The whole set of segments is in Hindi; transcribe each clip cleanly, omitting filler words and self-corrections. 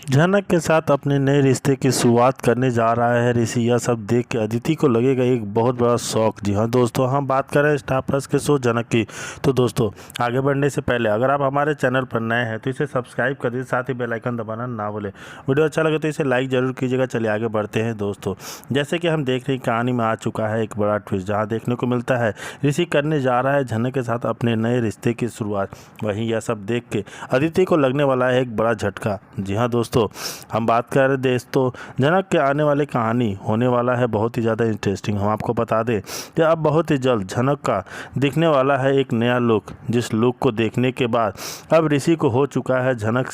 जनक के साथ अपने नए रिश्ते की शुरुआत करने जा रहा है ऋषि। यह सब देख के अदिति को लगेगा एक बहुत बड़ा शौक। जी हाँ दोस्तों, हम बात कर रहे हैं स्टार प्लस के शो जनक की। तो दोस्तों, आगे बढ़ने से पहले अगर आप हमारे चैनल पर नए हैं तो इसे सब्सक्राइब कर दीजिए, साथ ही बेल आइकन दबाना ना भूलें। वीडियो अच्छा लगे तो इसे लाइक जरूर कीजिएगा। चलिए आगे बढ़ते हैं दोस्तों। जैसे कि हम देख रहे हैं, कहानी में आ चुका है एक बड़ा ट्विस्ट, जहाँ देखने को मिलता है ऋषि करने जा रहा है जनक के साथ अपने नए रिश्ते की शुरुआत। वहीं यह सब देख के अदिति को लगने वाला है एक बड़ा झटका। जी हाँ दोस्तों, हम बात कर रहे दोस्तों जनक के आने वाली कहानी होने वाला है बहुत ही ज़्यादा इंटरेस्टिंग। हम आपको बता दें कि अब बहुत ही जल्द जनक का दिखने वाला है एक नया लुक, जिस लुक को देखने के बाद अब ऋषि को हो चुका है जनक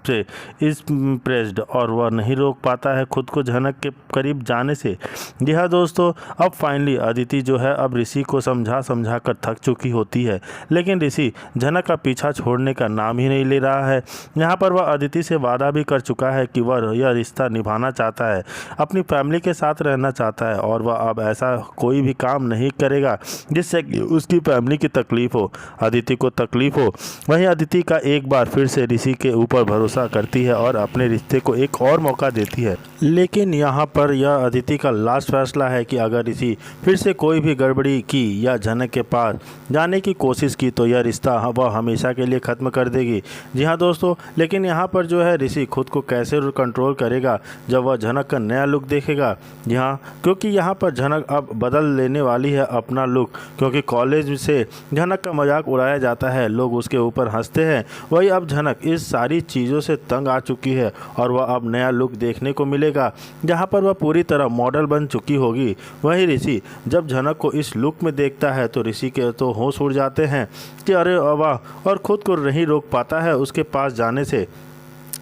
से इम्प्रेस्ड और वह नहीं रोक पाता है खुद को जनक के करीब जाने से। जी हाँ दोस्तों, अब फाइनली अदिति जो है अब ऋषि को समझा समझा कर थक चुकी होती है, लेकिन ऋषि जनक का पीछा छोड़ने का नाम ही नहीं ले रहा है। यहाँ पर वह अदिति से वादा भी कर चुका है कि वह यह रिश्ता निभाना चाहता है, अपनी फैमिली के साथ रहना चाहता है, और वह अब ऐसा कोई भी काम नहीं करेगा जिससे कि उसकी फैमिली की तकलीफ हो, अदिति को तकलीफ हो। वहीं अदिति का एक बार फिर से ऋषि के ऊपर भरोसा करती है और अपने रिश्ते को एक और मौका देती है। लेकिन यहाँ पर यह अदिति का लास्ट फैसला है कि अगर ऋषि फिर से कोई भी गड़बड़ी की या जनक के पास जाने की कोशिश की तो यह रिश्ता वह हमेशा के लिए ख़त्म कर देगी। जी हाँ दोस्तों, लेकिन यहाँ पर जो है ऋषि खुद को कैसे कंट्रोल करेगा जब वह जनक का नया लुक देखेगा। जी हाँ, क्योंकि यहाँ पर जनक अब बदल लेने वाली है अपना लुक, क्योंकि कॉलेज से जनक का मजाक उड़ाया जाता है, लोग उसके ऊपर हंसते हैं। वही अब जनक इस सारी चीज़ों से तंग आ चुकी है और वह अब नया लुक देखने को मिलेगा, जहाँ पर वह पूरी तरह मॉडल बन चुकी होगी। वही ऋषि जब जनक को इस लुक में देखता है तो ऋषि के तो होश उड़ जाते हैं कि अरे वाह, और खुद को नहीं रोक पाता है उसके पास जाने से।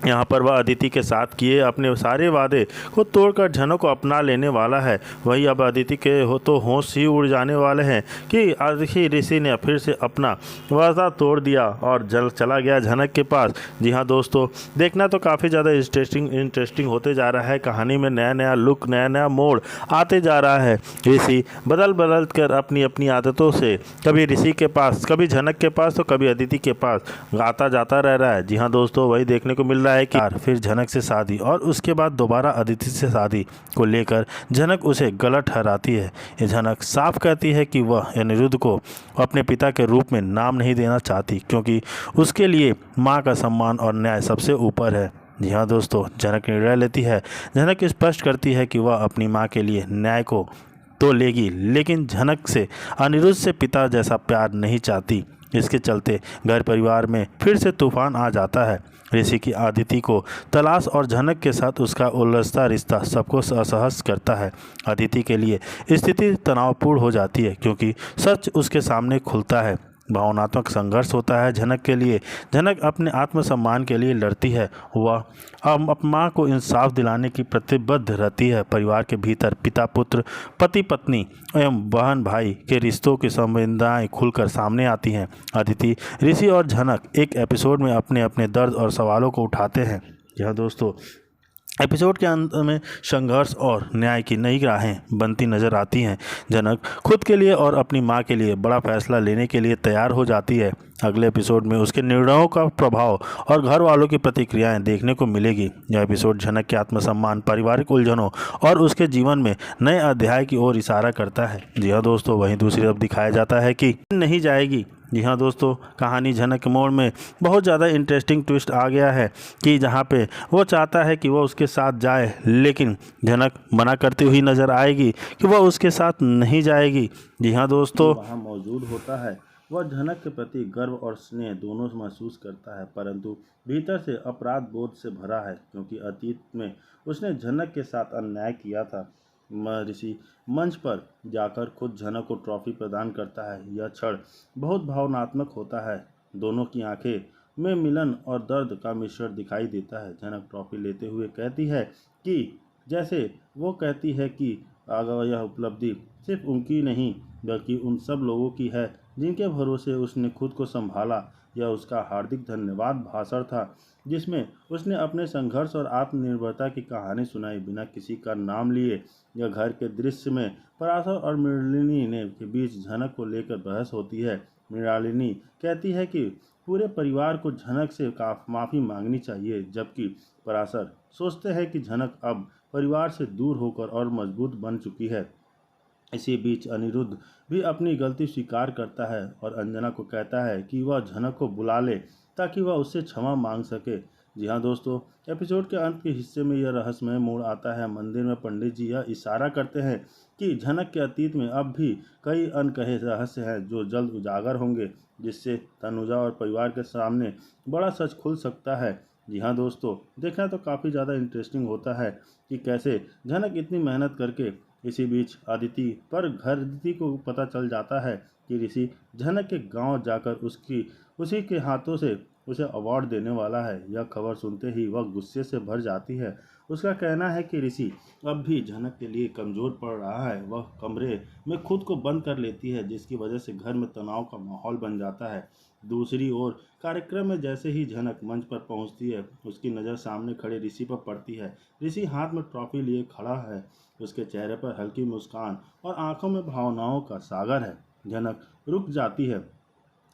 यहाँ पर वह अदिति के साथ किए अपने सारे वादे को तोड़कर जनक को अपना लेने वाला है। वही अब अदिति के तो होश ही उड़ जाने वाले हैं कि आखिर ऋषि ने फिर से अपना वादा तोड़ दिया और चला गया जनक के पास। जी हाँ दोस्तों, देखना तो काफ़ी ज़्यादा इंटरेस्टिंग होते जा रहा है। कहानी में नया नया लुक, नया नया मोड़ आते जा रहा है। ऋषि बदल बदल कर अपनी अपनी आदतों से कभी ऋषि के पास, कभी जनक के पास, तो कभी अदिति के पास आता जाता रह रहा है। जी हाँ दोस्तों, वही देखने को मिल रहा है कि फिर जनक से शादी और उसके बाद दोबारा अदिति से शादी को लेकर जनक उसे गलत ठहराती है। ये जनक साफ कहती है कि वह अनिरुद्ध को अपने पिता के रूप में नाम नहीं देना चाहती, क्योंकि उसके लिए माँ का सम्मान और न्याय सबसे ऊपर है। जी हाँ दोस्तों, जनक निर्णय लेती है। जनक स्पष्ट करती है कि वह अपनी माँ के लिए न्याय को तो लेगी, लेकिन जनक से अनिरुद्ध से पिता जैसा प्यार नहीं चाहती। इसके चलते घर परिवार में फिर से तूफान आ जाता है। ऋषि की अदिति को तलाश और जनक के साथ उसका उलझता रिश्ता सबको असहज करता है। अदिति के लिए स्थिति तनावपूर्ण हो जाती है, क्योंकि सच उसके सामने खुलता है। भावनात्मक संघर्ष होता है जनक के लिए। जनक अपने आत्मसम्मान के लिए लड़ती है, वह माँ को इंसाफ दिलाने की प्रतिबद्ध रहती है। परिवार के भीतर पिता पुत्र, पति पत्नी एवं बहन भाई के रिश्तों की संवेदनाएं खुलकर सामने आती हैं। अदिति, ऋषि और जनक एक एपिसोड में अपने अपने दर्द और सवालों को उठाते हैं। यह दोस्तों, एपिसोड के अंत में संघर्ष और न्याय की नई राहें बनती नजर आती हैं। जनक खुद के लिए और अपनी मां के लिए बड़ा फैसला लेने के लिए तैयार हो जाती है। अगले एपिसोड में उसके निर्णयों का प्रभाव और घर वालों की प्रतिक्रियाएं देखने को मिलेगी। यह एपिसोड जनक के आत्मसम्मान, पारिवारिक उलझनों और उसके जीवन में नए अध्याय की ओर इशारा करता है। जी हाँ दोस्तों, वहीं दूसरी तरफ दिखाया जाता है कि नहीं जाएगी। जी हाँ दोस्तों, कहानी जनक के मोड़ में बहुत ज़्यादा इंटरेस्टिंग ट्विस्ट आ गया है कि जहाँ पे वो चाहता है कि वो उसके साथ जाए, लेकिन जनक मना करती हुई नज़र आएगी कि वह उसके साथ नहीं जाएगी। जी हाँ दोस्तों, वहाँ मौजूद होता है वह जनक के प्रति गर्व और स्नेह दोनों महसूस करता है, परंतु भीतर से अपराध बोध से भरा है, क्योंकि अतीत में उसने जनक के साथ अन्याय किया था। ऋषि मंच पर जाकर खुद जनक को ट्रॉफी प्रदान करता है। यह क्षण बहुत भावनात्मक होता है। दोनों की आंखें में मिलन और दर्द का मिश्रण दिखाई देता है। जनक ट्रॉफी लेते हुए कहती है कि जैसे वो कहती है कि अगर यह उपलब्धि सिर्फ उनकी नहीं बल्कि उन सब लोगों की है जिनके भरोसे उसने खुद को संभाला। यह उसका हार्दिक धन्यवाद भाषण था, जिसमें उसने अपने संघर्ष और आत्मनिर्भरता की कहानी सुनाई बिना किसी का नाम लिए। यह घर के दृश्य में पराशर और मृणालिनी ने के बीच जनक को लेकर बहस होती है। मृणालिनी कहती है कि पूरे परिवार को झनक से माफ़ी मांगनी चाहिए, जबकि पराशर सोचते हैं कि झनक अब परिवार से दूर होकर और मजबूत बन चुकी है। इसी बीच अनिरुद्ध भी अपनी गलती स्वीकार करता है और अंजना को कहता है कि वह झनक को बुला ले ताकि वह उससे क्षमा मांग सके। जी हाँ दोस्तों, एपिसोड के अंत के हिस्से में यह रहस्यमय मोड़ आता है। मंदिर में पंडित जी यह इशारा करते हैं कि झनक के अतीत में अब भी कई अनकहे रहस्य हैं जो जल्द उजागर होंगे, जिससे तनुजा और परिवार के सामने बड़ा सच खुल सकता है। जी हाँ दोस्तों, देखना तो काफ़ी ज़्यादा इंटरेस्टिंग होता है कि कैसे झनक इतनी मेहनत करके। इसी बीच अदिति को पता चल जाता है कि ऋषि झनक के गांव जाकर उसी के हाथों से उसे अवार्ड देने वाला है। यह खबर सुनते ही वह गुस्से से भर जाती है। उसका कहना है कि ऋषि अब भी झनक के लिए कमज़ोर पड़ रहा है। वह कमरे में खुद को बंद कर लेती है, जिसकी वजह से घर में तनाव का माहौल बन जाता है। दूसरी ओर कार्यक्रम में जैसे ही झनक मंच पर पहुंचती है, उसकी नज़र सामने खड़े ऋषि पर पड़ती है। ऋषि हाथ में ट्रॉफी लिए खड़ा है, उसके चेहरे पर हल्की मुस्कान और आंखों में भावनाओं का सागर है। झनक रुक जाती है।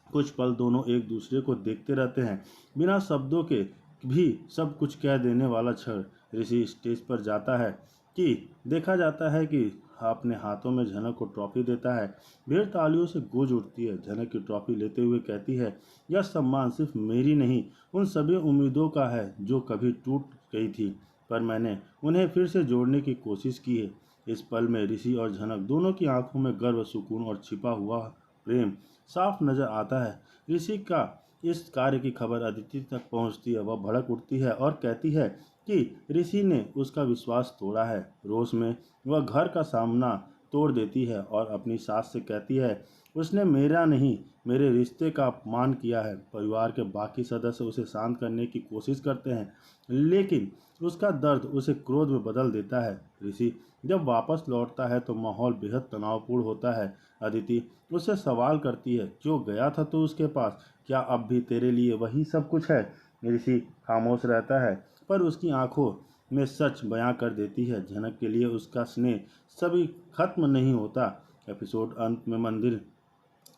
कुछ पल दोनों एक दूसरे को देखते रहते हैं, बिना शब्दों के भी सब कुछ कह देने वाला क्षण। ऋषि स्टेज पर जाता है कि देखा जाता है कि अपने हाथों में झनक को ट्रॉफी देता है। भीड़ तालियों से गूंज उठती है। झनक की ट्रॉफी लेते हुए कहती है, यह सम्मान सिर्फ मेरी नहीं, उन सभी उम्मीदों का है जो कभी टूट गई थी, पर मैंने उन्हें फिर से जोड़ने की कोशिश की है। इस पल में ऋषि और झनक दोनों की आंखों में गर्व, सुकून और छिपा हुआ प्रेम साफ नजर आता है। ऋषि का इस कार्य की खबर अदिति तक पहुंचती है। वह भड़क उठती है और कहती है कि ऋषि ने उसका विश्वास तोड़ा है। रोष में वह घर का सामना तोड़ देती है और अपनी सास से कहती है, उसने मेरा नहीं, मेरे रिश्ते का अपमान किया है। परिवार के बाकी सदस्य उसे शांत करने की कोशिश करते हैं, लेकिन उसका दर्द उसे क्रोध में बदल देता है। ऋषि जब वापस लौटता है तो माहौल बेहद तनावपूर्ण होता है। अदिति उससे सवाल करती है, जो गया था तो उसके पास, क्या अब भी तेरे लिए वही सब कुछ है? ऋषि खामोश रहता है, पर उसकी आंखों में सच बयां कर देती है। झनक के लिए उसका स्नेह सभी खत्म नहीं होता। एपिसोड अंत में मंदिर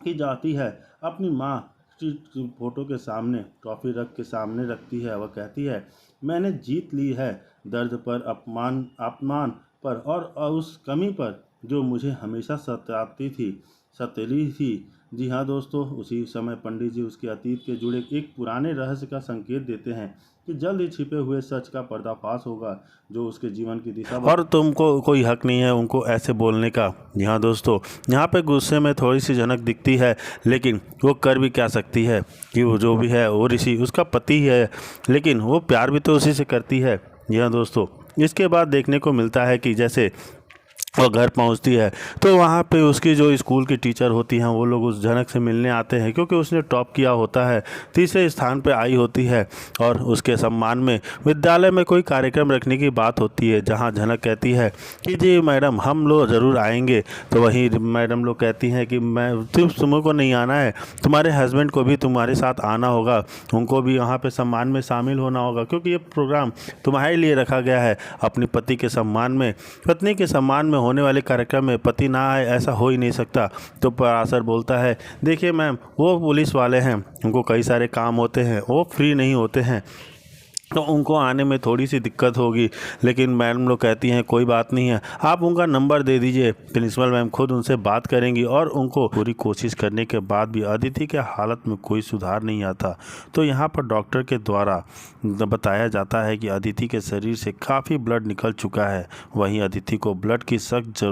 की जाती है, अपनी माँ की फोटो के सामने ट्रॉफी रख के सामने रखती है। वह कहती है, मैंने जीत ली है, दर्द पर, अपमान पर और उस कमी पर जो मुझे हमेशा सताती थी। जी हाँ दोस्तों, उसी समय पंडित जी उसके अतीत के जुड़े एक पुराने रहस्य का संकेत देते हैं कि जल्द ही छिपे हुए सच का पर्दाफाश होगा जो उसके जीवन की दिशा और तुमको कोई हक नहीं है उनको ऐसे बोलने का। जी हाँ दोस्तों, यहाँ पे गुस्से में थोड़ी सी झनक दिखती है, लेकिन वो कर भी क्या सकती है कि वो जो भी है वो ऋषि उसका पति है, लेकिन वो प्यार भी तो उसी से करती है। जी हाँ दोस्तों, इसके बाद देखने को मिलता है कि जैसे वो घर पहुंचती है तो वहाँ पे उसकी जो स्कूल की टीचर होती हैं वो लोग उस झनक से मिलने आते हैं, क्योंकि उसने टॉप किया होता है, तीसरे स्थान पे आई होती है। और उसके सम्मान में विद्यालय में कोई कार्यक्रम रखने की बात होती है, जहाँ झनक कहती है कि जी मैडम हम लोग ज़रूर आएंगे। तो वहीं मैडम लोग कहती हैं कि मैं सिर्फ तुमको नहीं आना है, तुम्हारे हस्बैंड को भी तुम्हारे साथ आना होगा, उनको भी यहाँ पर सम्मान में शामिल होना होगा, क्योंकि ये प्रोग्राम तुम्हारे लिए रखा गया है। अपनी पति के सम्मान में, पत्नी के सम्मान में होने वाले कार्यक्रम में पति ना आए ऐसा हो ही नहीं सकता। तो पराशर बोलता है, देखिए मैम वो पुलिस वाले हैं, उनको कई सारे काम होते हैं, वो फ्री नहीं होते हैं, तो उनको आने में थोड़ी सी दिक्कत होगी। लेकिन मैडम लोग कहती हैं कोई बात नहीं है, आप उनका नंबर दे दीजिए, प्रिंसिपल मैम खुद उनसे बात करेंगी। और उनको पूरी कोशिश करने के बाद भी अदिति के हालत में कोई सुधार नहीं आता। तो यहाँ पर डॉक्टर के द्वारा बताया जाता है कि अदिति के शरीर से काफ़ी ब्लड निकल चुका है। वहीं अदिति को ब्लड की सख्त